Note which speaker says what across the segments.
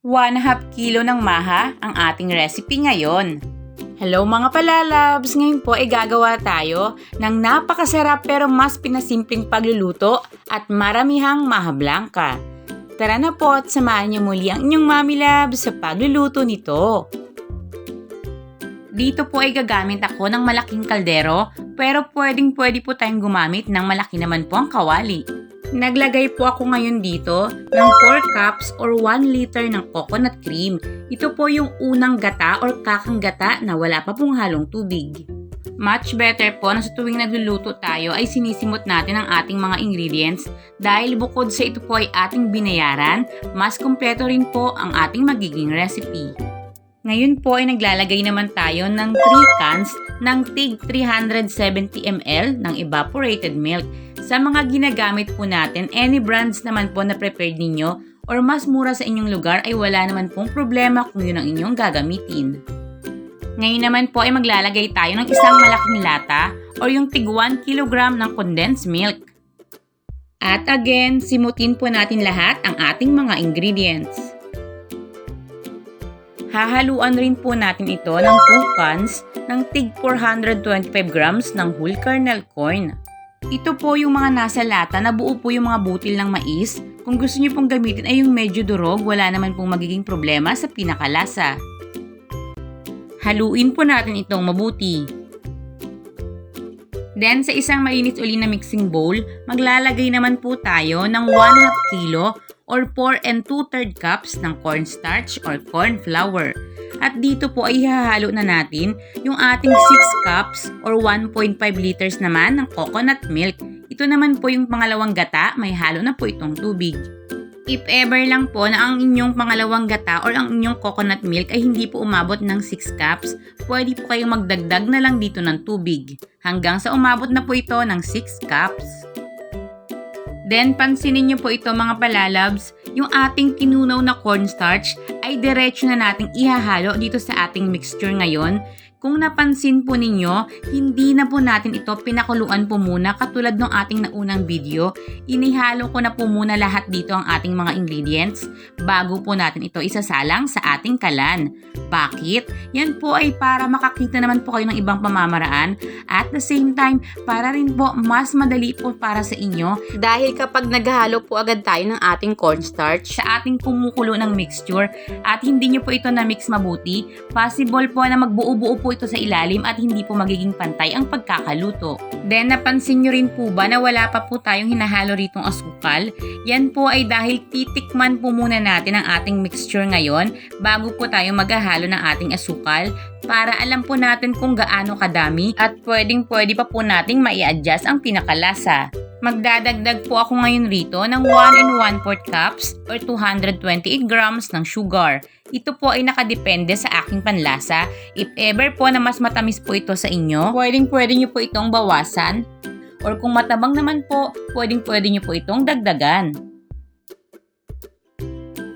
Speaker 1: 1/2 kilo ng maha ang ating recipe ngayon. Hello mga palalabs! Ngayon po ay gagawa tayo ng napakasarap pero mas pinasimpleng pagluluto at maramihang Maja Blanca. Tara na po at samahan niyo muli ang inyong Mami Labs sa pagluluto nito. Dito po ay gagamit ako ng malaking kaldero pero pwede po tayong gumamit ng malaki naman po ang kawali. Naglagay po ako ngayon dito ng 4 cups or 1 liter ng coconut cream. Ito po yung unang gata or kakang gata na wala pa pong halong tubig. Much better po na sa tuwing nagluluto tayo ay sinisimot natin ang ating mga ingredients dahil bukod sa ito po ay ating binayaran, mas kumpleto rin po ang ating magiging recipe. Ngayon po ay naglalagay naman tayo ng 3 cans ng tig 370 ml ng evaporated milk. Sa mga ginagamit po natin, any brands naman po na prepared ninyo or mas mura sa inyong lugar ay wala naman pong problema kung yun ang inyong gagamitin. Ngayon naman po ay maglalagay tayo ng isang malaking lata or yung tig 1 kg ng condensed milk. At again, simutin po natin lahat ang ating mga ingredients. Hahaluan rin po natin ito ng 2 cans ng tig 425 grams ng whole kernel corn. Ito po yung mga nasa lata na buo po yung mga butil ng mais. Kung gusto niyo pong gamitin ay yung medyo durog, wala naman pong magiging problema sa pinakalasa. Haluin po natin itong mabuti. Then sa isang malinis uli na mixing bowl, maglalagay naman po tayo ng 1/2 kilo or 4 2/3 cups ng cornstarch or corn flour. At dito po ay ihahalo na natin yung ating 6 cups or 1.5 liters naman ng coconut milk. Ito naman po yung pangalawang gata, may halo na po itong tubig. If ever lang po na ang inyong pangalawang gata or ang inyong coconut milk ay hindi po umabot ng 6 cups, pwede po kayong magdagdag na lang dito ng tubig hanggang sa umabot na po ito ng 6 cups. Then, pansinin nyo po ito mga palalabs, yung ating kinunaw na cornstarch ay diretso na nating ihahalo dito sa ating mixture ngayon. Kung napansin po ninyo, hindi na po natin ito pinakuluan po muna katulad ng ating naunang video. Inihalo ko na po muna lahat dito ang ating mga ingredients bago po natin ito isasalang sa ating kalan. Bakit? Yan po ay para makakita naman po kayo ng ibang pamamaraan at the same time para rin po mas madali po para sa inyo dahil kapag naghalo po agad tayo ng ating cornstarch sa ating kumukulo ng mixture at hindi nyo po ito na-mix mabuti, possible po na magbuo-buo po ito sa ilalim at hindi po magiging pantay ang pagkakaluto. Then napansin nyo rin po ba na wala pa po tayong hinahalo ritong asukal? Yan po ay dahil titikman po muna natin ang ating mixture ngayon bago po tayo maghahalo ng ating asukal para alam po natin kung gaano kadami at pwede pa po nating mai-adjust ang pinakalasa. Magdadagdag po ako ngayon rito ng 1 1/4 cups or 228 grams ng sugar. Ito po ay nakadepende sa aking panlasa. If ever po na mas matamis po ito sa inyo, pwede nyo po itong bawasan. Or kung matabang naman po, pwede nyo po itong dagdagan.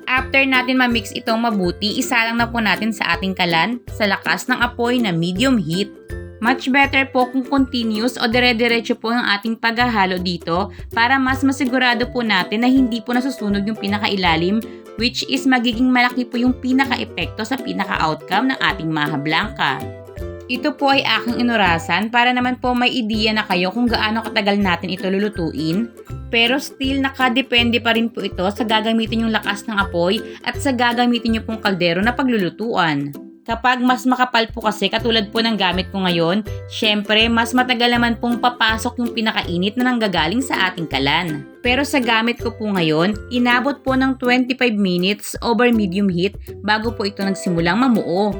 Speaker 1: After natin ma-mix itong mabuti, isalang na po natin sa ating kalan sa lakas ng apoy na medium heat. Much better po kung continuous o dire-diretso po ang ating paghahalo dito para mas masigurado po natin na hindi po nasusunog yung pinakailalim, which is magiging malaki po yung pinaka-epekto sa pinaka-outcome ng ating Maja Blanca. Ito po ay aking inurasan para naman po may ideya na kayo kung gaano katagal natin ito lulutuin. Pero still nakadepende pa rin po ito sa gagamitin yung lakas ng apoy at sa gagamitin nyo pong kaldero na paglulutuan. Kapag mas makapal po kasi katulad po ng gamit ko ngayon, syempre mas matagal naman pong papasok yung pinakainit na nanggagaling sa ating kalan. Pero sa gamit ko po ngayon, inabot po ng 25 minutes over medium heat bago po ito nagsimulang mamuo.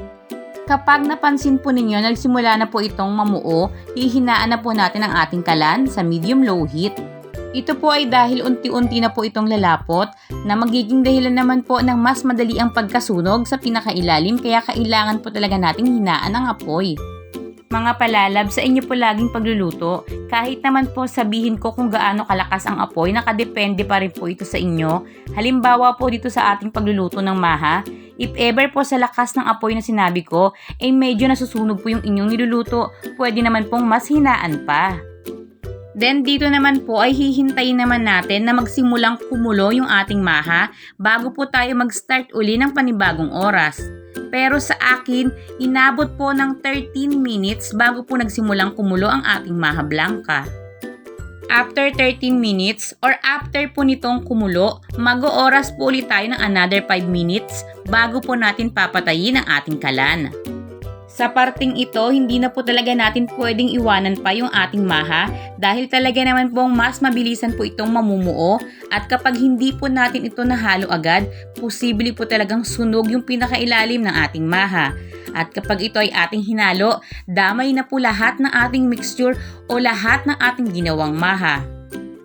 Speaker 1: Kapag napansin po ninyo nagsimula na po itong mamuo, hihinaan na po natin ang ating kalan sa medium-low heat. Ito po ay dahil unti-unti na po itong lalapot na magiging dahilan naman po ng mas madali ang pagkasunog sa pinakailalim kaya kailangan po talaga nating hinaan ang apoy. Mga palalab, sa inyo po laging pagluluto, kahit naman po sabihin ko kung gaano kalakas ang apoy, nakadepende pa rin po ito sa inyo. Halimbawa po dito sa ating pagluluto ng maha, if ever po sa lakas ng apoy na sinabi ko, medyo nasusunog po yung inyong niluluto, pwede naman pong mas hinaan pa. Then dito naman po ay hihintayin naman natin na magsimulang kumulo yung ating maha bago po tayo mag-start uli ng panibagong oras. Pero sa akin, inabot po ng 13 minutes bago po nagsimulang kumulo ang ating Maja Blanca. After 13 minutes or after po nitong kumulo, mag-ooras po ulit tayo ng another 5 minutes bago po natin papatayin ang ating kalan. Sa parting ito, hindi na po talaga natin pwedeng iwanan pa yung ating maha dahil talaga naman pong mas mabilisan po itong mamumuo at kapag hindi po natin ito nahalo agad, posible po talagang sunog yung pinakailalim ng ating maha. At kapag ito ay ating hinalo, damay na po lahat ng ating mixture o lahat ng ating ginawang maha.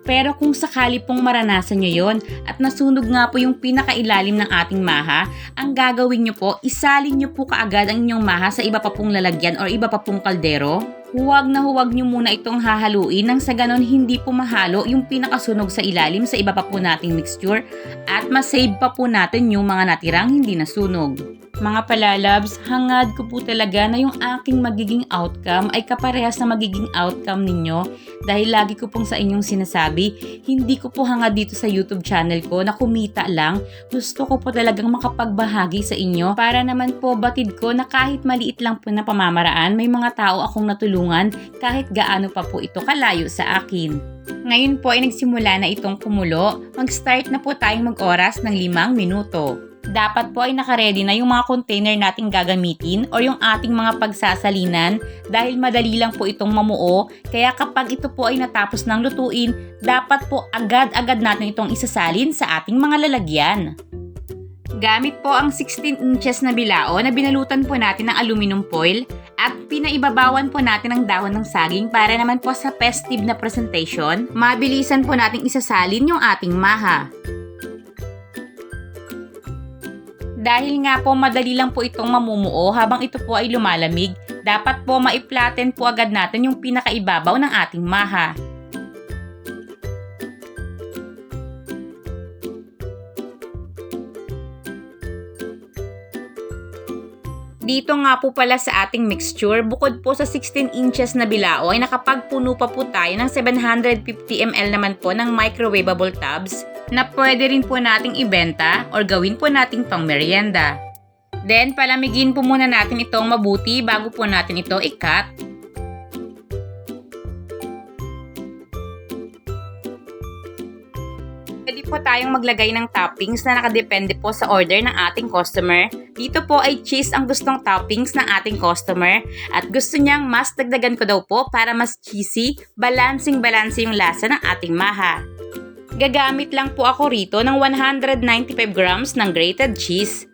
Speaker 1: Pero kung sakali pong maranasan nyo yon at nasunog nga po yung pinakailalim ng ating maha, ang gagawin nyo po, isalin nyo po kaagad ang inyong maha sa iba pa pong lalagyan o iba pa pong kaldero. Huwag nyo muna itong hahaluin nang sa ganon hindi po mahalo yung pinakasunog sa ilalim sa iba pa po nating mixture at masave pa po natin yung mga natirang hindi nasunog. Mga palalabs, hangad ko po talaga na yung aking magiging outcome ay kaparehas na magiging outcome ninyo dahil lagi ko pong sa inyong sinasabi, hindi ko po hangad dito sa YouTube channel ko na kumita lang. Gusto ko po talagang makapagbahagi sa inyo para naman po batid ko na kahit maliit lang po na pamamaraan, may mga tao akong natulungan kahit gaano pa po ito kalayo sa akin. Ngayon po ay nagsimula na itong kumulo, mag-start na po tayong mag-oras ng 5 minuto. Dapat po ay nakaredy na yung mga container nating gagamitin o yung ating mga pagsasalinan dahil madali lang po itong mamuo. Kaya kapag ito po ay natapos ng lutuin, dapat po agad-agad natin itong isasalin sa ating mga lalagyan. Gamit po ang 16 inches na bilao na binalutan po natin ng aluminum foil at pinaibabawan po natin ang dahon ng saging para naman po sa festive na presentation, mabilisan po nating isasalin yung ating maha. Dahil nga po madali lang po itong mamumuo habang ito po ay lumalamig, dapat po maiplaten po agad natin yung pinakaibabaw ng ating maha. Dito nga po pala sa ating mixture, bukod po sa 16 inches na bilao ay nakapagpuno pa po tayo ng 750 ml naman po ng microwavable tubs na pwede rin po nating ibenta or gawin po nating pang merienda. Then palamigin po muna natin itong mabuti bago po natin ito i-cut. Pwede po tayong maglagay ng toppings na nakadepende po sa order ng ating customer. Dito po ay cheese ang gustong toppings ng ating customer at gusto niyang mas dagdagan ko daw po para mas cheesy, balancing-balance yung lasa ng ating maha. Gagamit lang po ako rito ng 195 grams ng grated cheese.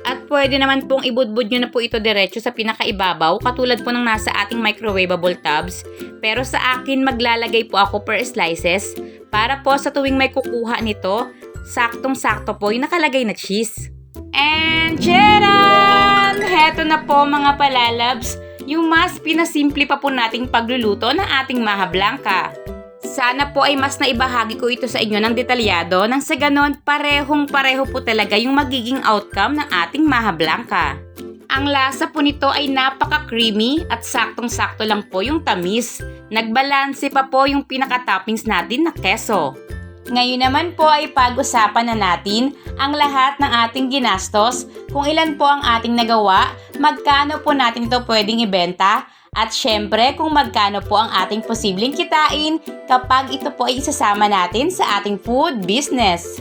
Speaker 1: At pwede naman pong ibudbud nyo na po ito diretso sa pinakaibabaw katulad po ng nasa ating microwavable tubs. Pero sa akin maglalagay po ako per slices para po sa tuwing may kukuha nito, saktong-sakto po yung nakalagay na cheese. And tcharan! Heto na po mga palalabs, yung mas pinasimple pa po nating pagluluto ng ating Maja Blanca. Sana po ay mas naibahagi ko ito sa inyo ng detalyado nang sa ganon parehong-pareho po talaga yung magiging outcome ng ating Maja Blanca. Ang lasa po nito ay napaka-creamy at saktong-sakto lang po yung tamis. Nagbalanse pa po yung pinaka-toppings natin na keso. Ngayon naman po ay pag-usapan na natin ang lahat ng ating ginastos, kung ilan po ang ating nagawa, magkano po natin ito pwedeng ibenta, at syempre kung magkano po ang ating posibleng kitain kapag ito po ay isasama natin sa ating food business.